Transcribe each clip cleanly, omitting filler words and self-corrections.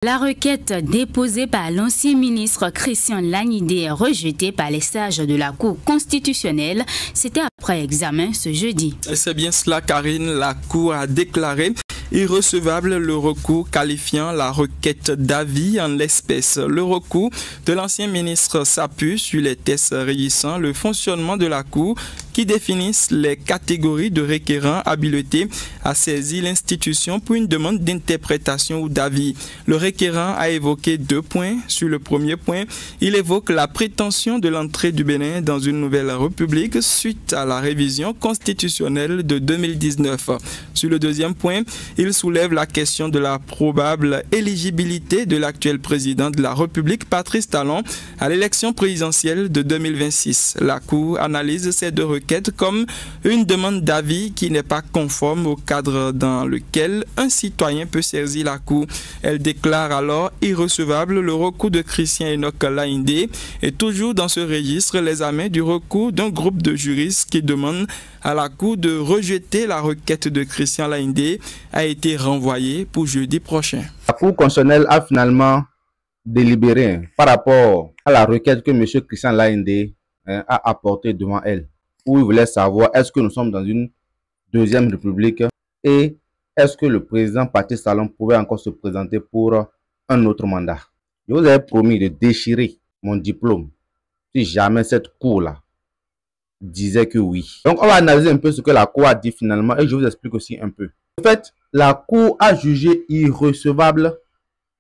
La requête déposée par l'ancien ministre Christian Lanidé est rejetée par les sages de la Cour constitutionnelle. C'était après examen ce jeudi. C'est bien cela, Karine. La Cour a déclaré irrecevable le recours qualifiant la requête d'avis en l'espèce. Le recours de l'ancien ministre s'appuie sur les tests régissant le fonctionnement de la Cour qui définissent les catégories de requérants habilités à saisir l'institution pour une demande d'interprétation ou d'avis. Le requérant a évoqué 2 points. Sur le premier point, il évoque la prétention de l'entrée du Bénin dans une nouvelle république suite à la révision constitutionnelle de 2019. Sur le deuxième point, il soulève la question de la probable éligibilité de l'actuel président de la République, Patrice Talon, à l'élection présidentielle de 2026. La Cour analyse ces 2 requêtes comme une demande d'avis qui n'est pas conforme au cadre dans lequel un citoyen peut saisir la Cour. Elle déclare alors irrecevable le recours de Christian Enoch Laindé et toujours dans ce registre l'examen du recours d'un groupe de juristes qui demande à la Cour de rejeter la requête de Christian Laindé a été renvoyée pour jeudi prochain. La Cour constitutionnelle a finalement délibéré par rapport à la requête que M. Christian Laindé a apportée devant elle, où il voulait savoir est-ce que nous sommes dans une deuxième république et est-ce que le président Patrice Talon pouvait encore se présenter pour un autre mandat. Je vous avais promis de déchirer mon diplôme si jamais cette cour-là disait que oui. Donc on va analyser un peu ce que la cour a dit finalement et je vous explique aussi un peu. En fait, la cour a jugé irrecevable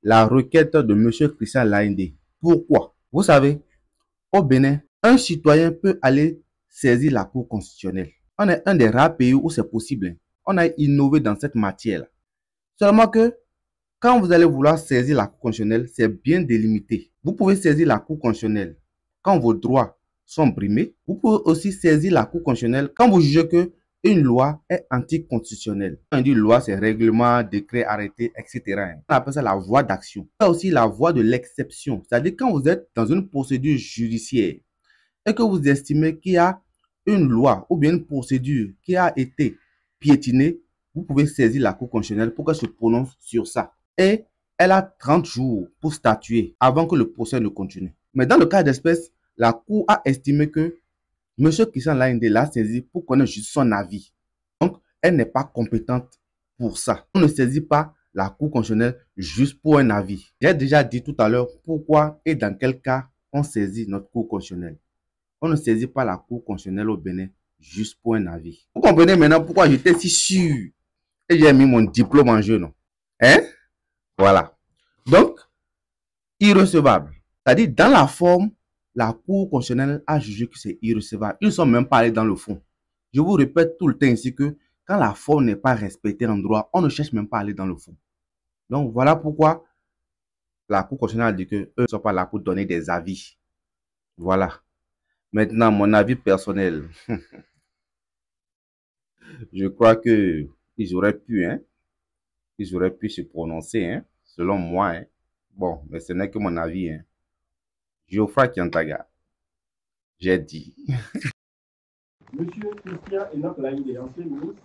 la requête de M. Christian Laindé. Pourquoi? Vous savez, au Bénin, un citoyen peut aller saisir la cour constitutionnelle. On est un des rares pays où c'est possible. On a innové dans cette matière. Seulement que quand vous allez vouloir saisir la cour constitutionnelle, c'est bien délimité. Vous pouvez saisir la cour constitutionnelle quand vos droits sont brimés. Vous pouvez aussi saisir la cour constitutionnelle quand vous jugez que une loi est anticonstitutionnelle. Quand on dit loi, c'est règlement, décret, arrêté, etc. On appelle ça la voie d'action. Il y a aussi la voie de l'exception. C'est-à-dire quand vous êtes dans une procédure judiciaire et que vous estimez qu'il y a une loi ou bien une procédure qui a été piétinée, vous pouvez saisir la Cour constitutionnelle pour qu'elle se prononce sur ça. Et elle a 30 jours pour statuer avant que le procès ne continue. Mais dans le cas d'espèce, la Cour a estimé que M. Christian Laindé l'a saisi pour connaître juste son avis. Donc, elle n'est pas compétente pour ça. On ne saisit pas la Cour constitutionnelle juste pour un avis. J'ai déjà dit tout à l'heure pourquoi et dans quel cas on saisit notre Cour constitutionnelle. On ne saisit pas la Cour constitutionnelle au Bénin juste pour un avis. Vous comprenez maintenant pourquoi j'étais si sûr et j'ai mis mon diplôme en jeu, non? Hein? Voilà. Donc, irrecevable. C'est-à-dire, dans la forme, la Cour constitutionnelle a jugé que c'est irrecevable. Ils ne sont même pas allés dans le fond. Je vous répète tout le temps ici que quand la forme n'est pas respectée en droit, on ne cherche même pas à aller dans le fond. Donc, voilà pourquoi la Cour constitutionnelle a dit qu'eux ne sont pas là pour donner des avis. Voilà. Maintenant, mon avis personnel. Je crois que ils auraient pu, ils auraient pu se prononcer, selon moi. Bon, mais ce n'est que mon avis. Geoffroy Kiantaga, j'ai dit. Monsieur Christian Enoch Laindé, ancien ministre,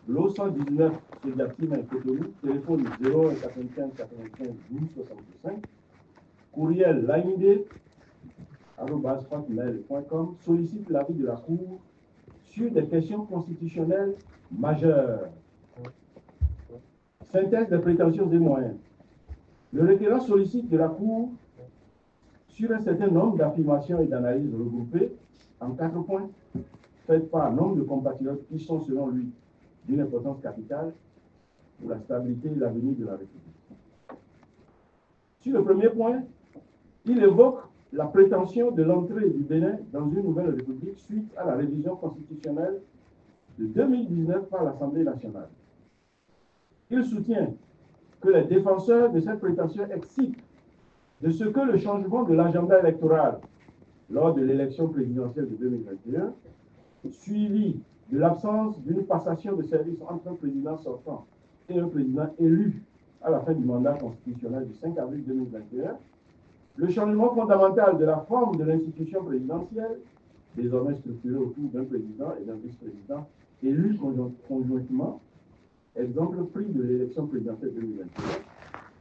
l'eau 119, c'est Gaptima et Cotonou, téléphone 01 95 95 12 65, courriel laindé@hotmail.com, sollicite l'avis de la Cour sur des questions constitutionnelles majeures. Synthèse des prétentions et moyens. Le requérant sollicite de la Cour sur un certain nombre d'affirmations et d'analyses regroupées en 4 points, faites par un nombre de compatriotes qui sont, selon lui, d'une importance capitale pour la stabilité et l'avenir de la République. Sur le premier point, il évoque la prétention de l'entrée du Bénin dans une nouvelle République suite à la révision constitutionnelle de 2019 par l'Assemblée nationale. Il soutient que les défenseurs de cette prétention excitent de ce que le changement de l'agenda électoral lors de l'élection présidentielle de 2021, suivi de l'absence d'une passation de service entre un président sortant et un président élu à la fin du mandat constitutionnel du 5 avril 2021, le changement fondamental de la forme de l'institution présidentielle, désormais structurée autour d'un président et d'un vice-président élus conjointement, exemple pris de l'élection présidentielle 2021,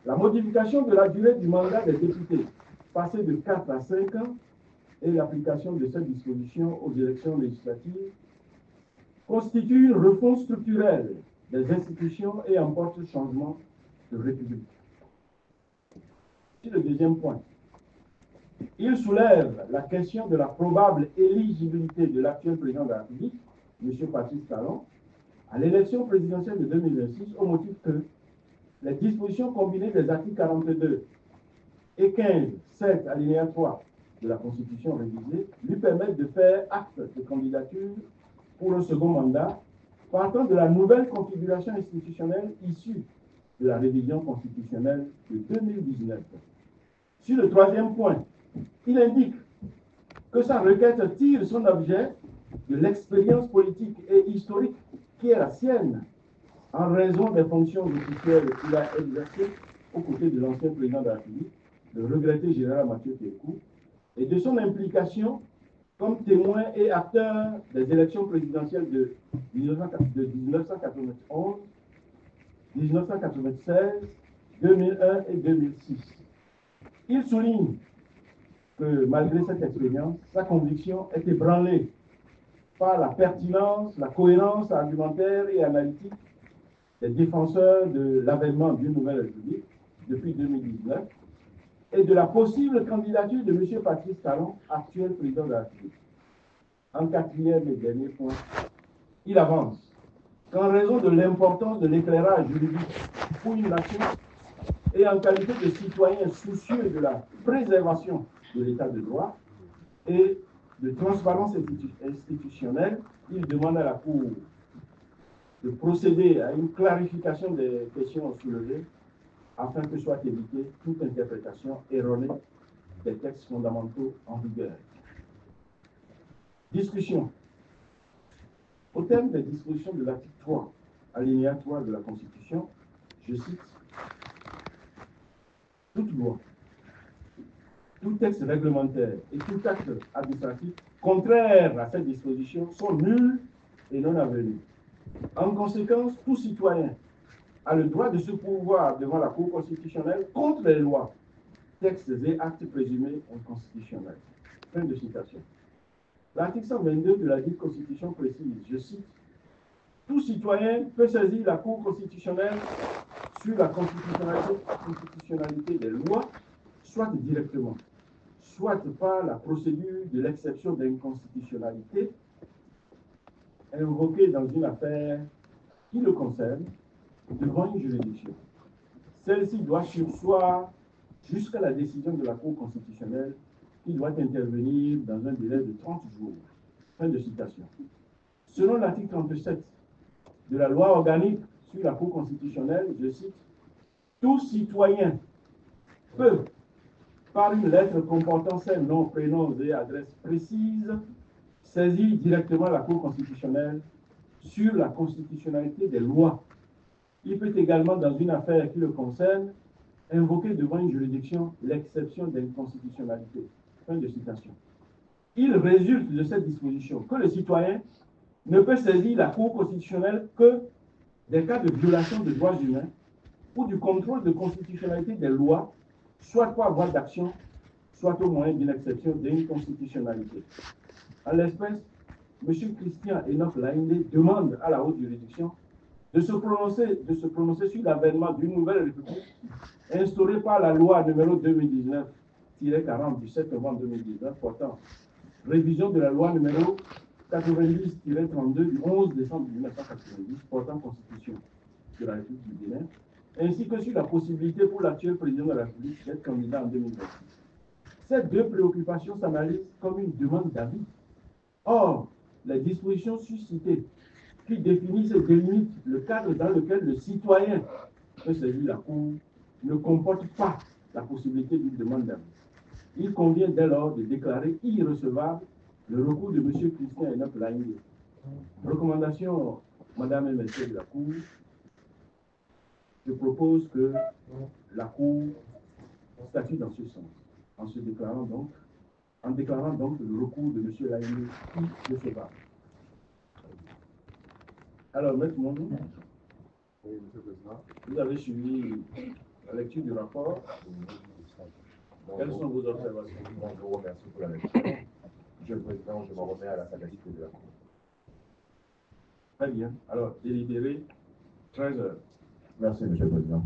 La modification de la durée du mandat des députés, passée de 4 à 5 ans, et l'application de cette disposition aux élections législatives constitue une refonte structurelle des institutions et emporte changement de république. C'est le deuxième point. Il soulève la question de la probable éligibilité de l'actuel président de la République, M. Patrice Talon, à l'élection présidentielle de 2026 au motif que les dispositions combinées des articles 42 et 15, 7, alinéa 3 de la Constitution révisée lui permettent de faire acte de candidature pour un second mandat partant de la nouvelle configuration institutionnelle issue de la révision constitutionnelle de 2019. Sur le troisième point, il indique que sa requête tire son objet de l'expérience politique et historique qui est la sienne en raison des fonctions officielles qu'il a exercées aux côtés de l'ancien président de la République, le regretté général Mathieu Kékou, et de son implication comme témoin et acteur des élections présidentielles de 1991, 1996, 2001 et 2006. Il souligne que malgré cette expérience, sa conviction est ébranlée par la pertinence, la cohérence argumentaire et analytique des défenseurs de l'avènement d'une nouvelle République depuis 2019 et de la possible candidature de M. Patrice Talon, actuel président de la République. En quatrième et dernier point, il avance qu'en raison de l'importance de l'éclairage juridique pour une nation et en qualité de citoyen soucieux de la préservation de l'état de droit et de transparence institutionnelle, il demande à la Cour de procéder à une clarification des questions soulevées afin que soit évitée toute interprétation erronée des textes fondamentaux en vigueur. Discussion. Au terme des dispositions de l'article 3, alinéa 3 de la Constitution, je cite, « Toute loi, tout texte réglementaire et tout acte administratif contraire à cette disposition sont nuls et non avenus. En conséquence, tout citoyen a le droit de se pourvoir devant la Cour constitutionnelle contre les lois, textes et actes présumés inconstitutionnels. » Fin de citation. L'article 122 de la dite Constitution précise, je cite, « Tout citoyen peut saisir la Cour constitutionnelle sur la constitutionnalité des lois, soit directement, soit par la procédure de l'exception d'inconstitutionnalité invoquée dans une affaire qui le concerne devant une juridiction. Celle-ci doit surseoir jusqu'à la décision de la Cour constitutionnelle qui doit intervenir dans un délai de 30 jours. » Fin de citation. Selon l'article 37 de la loi organique sur la Cour constitutionnelle, je cite, « Tout citoyen peut, par une lettre comportant ses noms, prénoms et adresses précises, saisir directement la Cour constitutionnelle sur la constitutionnalité des lois. Il peut également, dans une affaire qui le concerne, invoquer devant une juridiction l'exception d'inconstitutionnalité. » Fin de citation. Il résulte de cette disposition que le citoyen ne peut saisir la Cour constitutionnelle que des cas de violation des droits humains ou du contrôle de constitutionnalité des lois, soit par voie d'action, soit au moyen d'une exception d'inconstitutionnalité. En l'espèce, M. Christian Enoch Laindé demande à la haute juridiction de se prononcer sur l'avènement d'une nouvelle république instaurée par la loi numéro 2019-40 du 7 novembre 2019 portant révision de la loi numéro 90-32 du 11 décembre 1990 portant constitution de la République du Bénin, ainsi que sur la possibilité pour l'actuel président de la République d'être candidat en 2026. Ces deux préoccupations s'analysent comme une demande d'avis. Or, les dispositions suscitées qui définissent et délimitent le cadre dans lequel le citoyen peut saisir la Cour ne comportent pas la possibilité d'une demande d'avis. Il convient dès lors de déclarer irrecevable le recours de M. Christian Enoch Laindé. Recommandation, Madame et Messieurs de la Cour, je propose que la Cour statue dans ce sens, en déclarant donc le recours de M. Laindé irrecevable. Alors, Maître Mondou, vous avez suivi La lecture du rapport. Quelles sont vos observations? Je vous remercie pour la lecture. Monsieur le Président, je me remets à la sagacité de la Cour. Très bien. Alors, délibéré, 13 heures. Merci, Monsieur le Président.